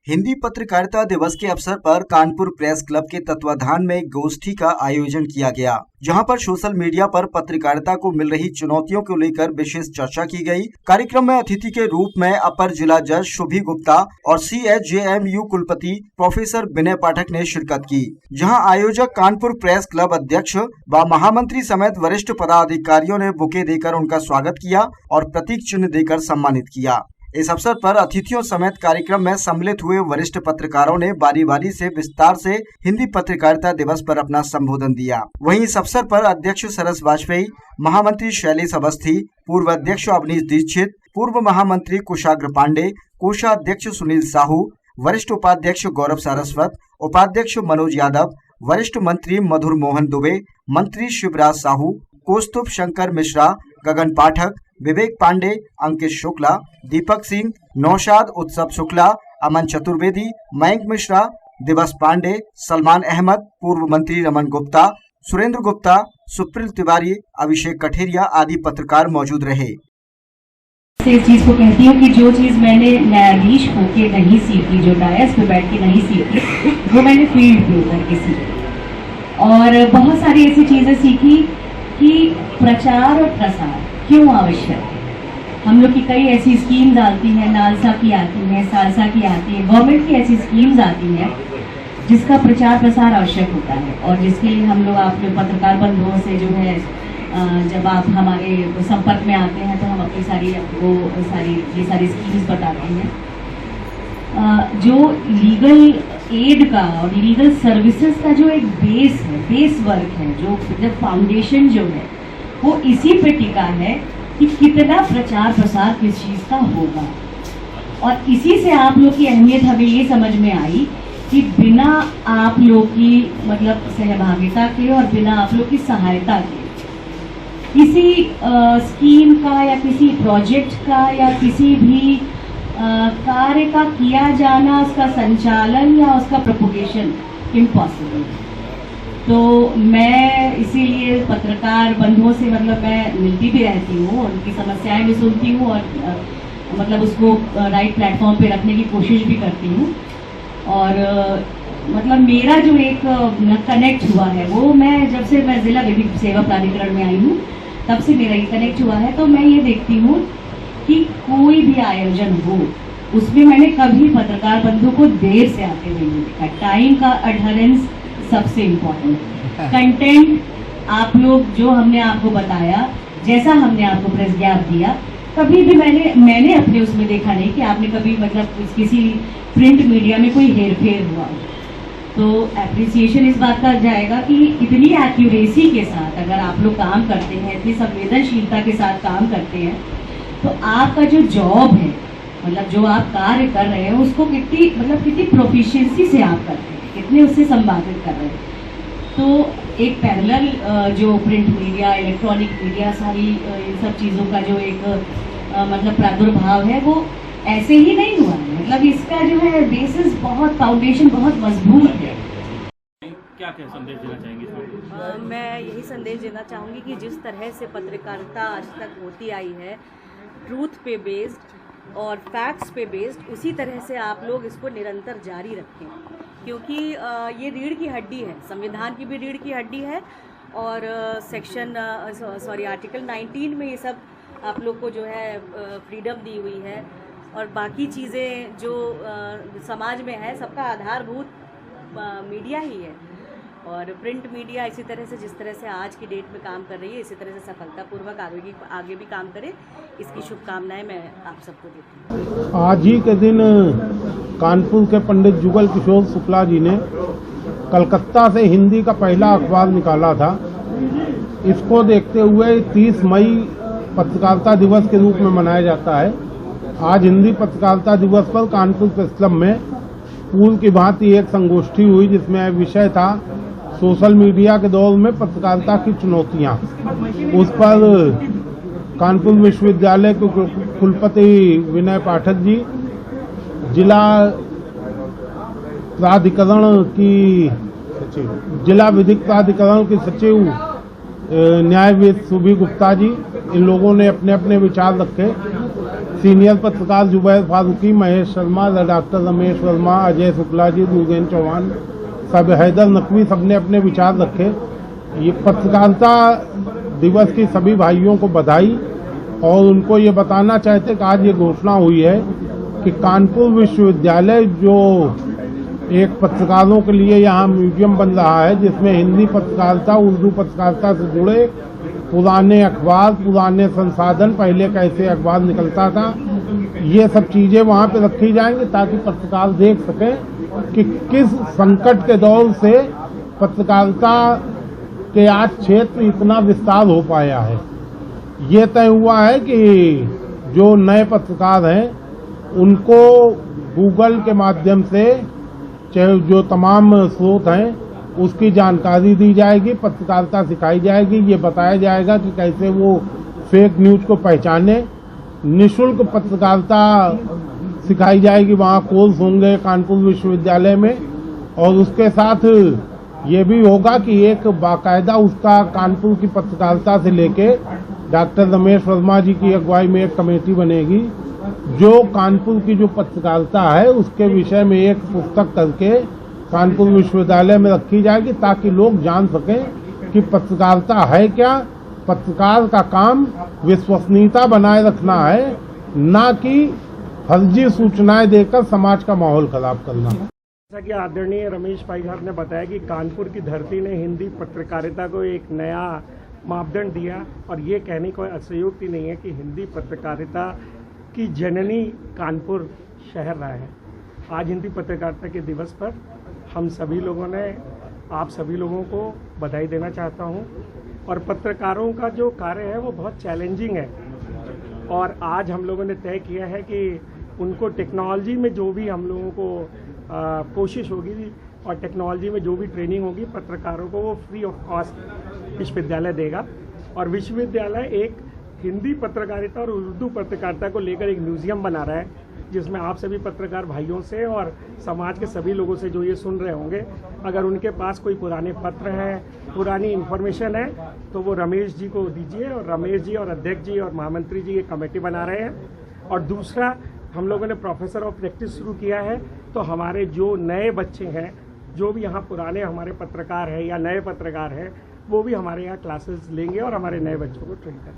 हिंदी पत्रकारिता दिवस के अवसर पर कानपुर प्रेस क्लब के तत्वाधान में गोष्ठी का आयोजन किया गया, जहां पर सोशल मीडिया पर पत्रकारिता को मिल रही चुनौतियों को लेकर विशेष चर्चा की गई। कार्यक्रम में अतिथि के रूप में अपर जिला जज शुभी गुप्ता और CSJMU कुलपति प्रोफेसर विनय पाठक ने शिरकत की, जहां आयोजक कानपुर प्रेस क्लब अध्यक्ष व महामंत्री समेत वरिष्ठ पदाधिकारियों ने बुके देकर उनका स्वागत किया और प्रतीक चिन्ह देकर सम्मानित किया। इस अवसर पर अतिथियों समेत कार्यक्रम में सम्मिलित हुए वरिष्ठ पत्रकारों ने बारी बारी से विस्तार से हिंदी पत्रकारिता दिवस पर अपना संबोधन दिया। वहीं इस अवसर पर अध्यक्ष सरस वाजपेयी, महामंत्री शैलेश अवस्थी, पूर्व अध्यक्ष अवनीश दीक्षित, पूर्व महामंत्री कुशाग्र पांडे, कोषाध्यक्ष सुनील साहू, वरिष्ठ उपाध्यक्ष गौरव सारस्वत, उपाध्यक्ष मनोज यादव, वरिष्ठ मंत्री मधुर मोहन दुबे, मंत्री शिवराज साहू, कौस्तुभ शंकर मिश्रा, गगन पाठक, विवेक पांडे, अंकित शुक्ला, दीपक सिंह, नौशाद उत्सव शुक्ला, अमन चतुर्वेदी, मयंक मिश्रा, दिवस पांडे, सलमान अहमद, पूर्व मंत्री रमन गुप्ता, सुरेंद्र गुप्ता, सुप्रील तिवारी, अभिषेक कठेरिया आदि पत्रकार मौजूद रहे। इस चीज को कहती हूँ कि जो चीज मैंने न्यायाधीश होके नहीं सीखी, जो डायस पे बैठ के नहीं सीखी, वो मैंने फील्ड पे उतर के सीखी। और बहुत सारी ऐसी चीजें सीखी कि प्रचार और प्रसार क्यों आवश्यक है। हम लोग की कई ऐसी स्कीम आती हैं, नालसा की आती है, सालसा की आती है, गवर्नमेंट की ऐसी स्कीम्स आती हैं जिसका प्रचार प्रसार आवश्यक होता है और जिसके लिए हम लोग आप लोग पत्रकार बंधुओं से जो है जब आप हमारे संपर्क में आते हैं तो हम अपनी ये सारी स्कीम्स बताते हैं। जो लीगल एड का और लीगल सर्विसेज का जो एक बेस है, बेस वर्क है, जो फाउंडेशन जो है वो इसी पे टिका है कि कितना प्रचार प्रसार किस चीज का होगा। और इसी से आप लोग की अहमियत हमें ये समझ में आई कि बिना आप लोग की मतलब सहभागिता के और बिना आप लोग की सहायता के किसी स्कीम का या किसी प्रोजेक्ट का या किसी भी कार्य का किया जाना, उसका संचालन या उसका प्रोपोगेशन इम्पॉसिबल। तो मैं इसीलिए पत्रकार बंधुओं से मतलब मैं मिलती भी रहती हूँ, उनकी समस्याएं भी सुनती हूँ और मतलब उसको राइट प्लेटफॉर्म पे रखने की कोशिश भी करती हूँ। और मतलब मेरा जो एक कनेक्ट हुआ है वो जब से मैं जिला विधिक सेवा प्राधिकरण में आई हूँ तब से मेरा ये कनेक्ट हुआ है। तो मैं ये देखती हूँ कि कोई भी आयोजन हो उसमें मैंने कभी पत्रकार बंधु को देर से आते हुए नहीं देखा। टाइम का अडहरेंस सबसे इम्पोर्टेंट, कंटेंट आप लोग जो हमने आपको बताया, जैसा हमने आपको प्रेस ज्ञापन दिया, कभी भी मैंने अपने उसमें देखा नहीं कि आपने कभी मतलब किसी प्रिंट मीडिया में कोई हेरफेर हुआ। तो एप्रिसिएशन इस बात का जाएगा कि इतनी एक्यूरेसी के साथ अगर आप लोग काम करते हैं, इतनी संवेदनशीलता के साथ काम करते हैं, तो आपका जो जॉब है मतलब जो आप कार्य कर रहे हैं उसको कितनी प्रोफिशिएंसी से आप करते हैं, कितने उससे संपादित कर रहे हैं। तो एक पैरेलल जो प्रिंट मीडिया, इलेक्ट्रॉनिक मीडिया, सारी इन सब चीज़ों का जो एक मतलब प्रादुर्भाव है वो ऐसे ही नहीं हुआ है। मतलब इसका जो है बेसिस बहुत, फाउंडेशन बहुत मजबूत है। क्या संदेश देना चाहेंगे? मैं यही संदेश देना चाहूँगी कि जिस तरह से पत्रकारिता आज तक होती आई है, ट्रूथ पे बेस्ड और फैक्ट्स पे बेस्ड, उसी तरह से आप लोग इसको निरंतर जारी रखें, क्योंकि ये रीढ़ की हड्डी है, संविधान की भी रीढ़ की हड्डी है और आर्टिकल 19 में ये सब आप लोग को जो है फ्रीडम दी हुई है और बाकी चीज़ें जो समाज में है सबका आधारभूत मीडिया ही है। और प्रिंट मीडिया इसी तरह से जिस तरह से आज की डेट में काम कर रही है, इसी तरह से सफलतापूर्वक आगे भी काम करे, इसकी शुभकामनाएं मैं आप सबको देती हूँ। आज ही के दिन कानपुर के पंडित जुगल किशोर शुक्ला जी ने कलकत्ता से हिंदी का पहला अखबार निकाला था। इसको देखते हुए 30 मई पत्रकारिता दिवस के रूप में मनाया जाता है। आज हिंदी पत्रकारिता दिवस पर कानपुर प्रेस क्लब में पूर्व की भांति एक संगोष्ठी हुई जिसमें विषय था सोशल मीडिया के दौर में पत्रकारिता की चुनौतियां। उस पर कानपुर विश्वविद्यालय के कुलपति विनय पाठक जी, जिला विधिक प्राधिकरण की सचिव न्यायविद सुभी गुप्ता जी, इन लोगों ने अपने अपने विचार रखे। सीनियर पत्रकार जुबैर फारूकी, महेश शर्मा, डॉक्टर रमेश वर्मा, अजय शुक्ला जी, दुर्गेन चौहान, सब हैदर नकवी, सबने अपने विचार रखे। ये पत्रकारिता दिवस की सभी भाइयों को बधाई, और उनको ये बताना चाहते कि आज ये घोषणा हुई है कि कानपुर विश्वविद्यालय जो एक पत्रकारों के लिए यहाँ म्यूजियम बन रहा है, जिसमें हिंदी पत्रकारिता, उर्दू पत्रकारिता से जुड़े पुराने अखबार, पुराने संसाधन, पहले कैसे अखबार निकलता था, ये सब चीजें वहाँ पे रखी जाएंगी ताकि पत्रकार देख सकें कि किस संकट के दौर से पत्रकारिता के आज क्षेत्र इतना विस्तार हो पाया है। ये तय हुआ है कि जो नए पत्रकार हैं उनको गूगल के माध्यम से जो तमाम स्रोत हैं उसकी जानकारी दी जाएगी, पत्रकारिता सिखाई जाएगी, ये बताया जाएगा कि कैसे वो फेक न्यूज को पहचाने। निःशुल्क पत्रकारिता सिखाई जाएगी, वहाँ कोर्स होंगे कानपुर विश्वविद्यालय में, और उसके साथ ये भी होगा कि एक बाकायदा उसका कानपुर की पत्रकारिता से लेके डॉक्टर रमेश वर्मा जी की अगुवाई में एक कमेटी बनेगी जो कानपुर की जो पत्रकारिता है उसके विषय में एक पुस्तक करके कानपुर विश्वविद्यालय में रखी जाएगी, ताकि लोग जान सकें कि पत्रकारिता है क्या। पत्रकार का काम विश्वसनीयता बनाए रखना है, न कि फर्जी सूचनाएं देकर समाज का माहौल खराब करना। जैसा कि आदरणीय रमेश भाई साहब ने बताया कि कानपुर की धरती ने हिंदी पत्रकारिता को एक नया मापदंड दिया, और ये कहने कोई अतिशयोक्ति नहीं है कि हिंदी पत्रकारिता की जननी कानपुर शहर रहा है। आज हिंदी पत्रकारिता के दिवस पर हम सभी लोगों ने आप सभी लोगों को बधाई देना चाहता हूं। और पत्रकारों का जो कार्य है वो बहुत चैलेंजिंग है, और आज हम लोगों ने तय किया है कि उनको टेक्नोलॉजी में जो भी हम लोगों को कोशिश होगी और टेक्नोलॉजी में जो भी ट्रेनिंग होगी पत्रकारों को वो फ्री ऑफ कॉस्ट विश्वविद्यालय देगा। और विश्वविद्यालय एक हिंदी पत्रकारिता और उर्दू पत्रकारिता को लेकर एक म्यूजियम बना रहा है, जिसमें आप सभी पत्रकार भाइयों से और समाज के सभी लोगों से जो ये सुन रहे होंगे, अगर उनके पास कोई पुराने पत्र हैं, पुरानी इन्फॉर्मेशन है, तो वो रमेश जी को दीजिए। और रमेश जी और अध्यक्ष जी और महामंत्री जी ये कमेटी बना रहे हैं। और दूसरा, हम लोगों ने प्रोफेसर ऑफ प्रैक्टिस शुरू किया है, तो हमारे जो नए बच्चे हैं, जो भी यहाँ पुराने हमारे पत्रकार हैं या नए पत्रकार हैं, वो भी हमारे यहाँ क्लासेस लेंगे और हमारे नए बच्चों को ट्रेन करेंगे।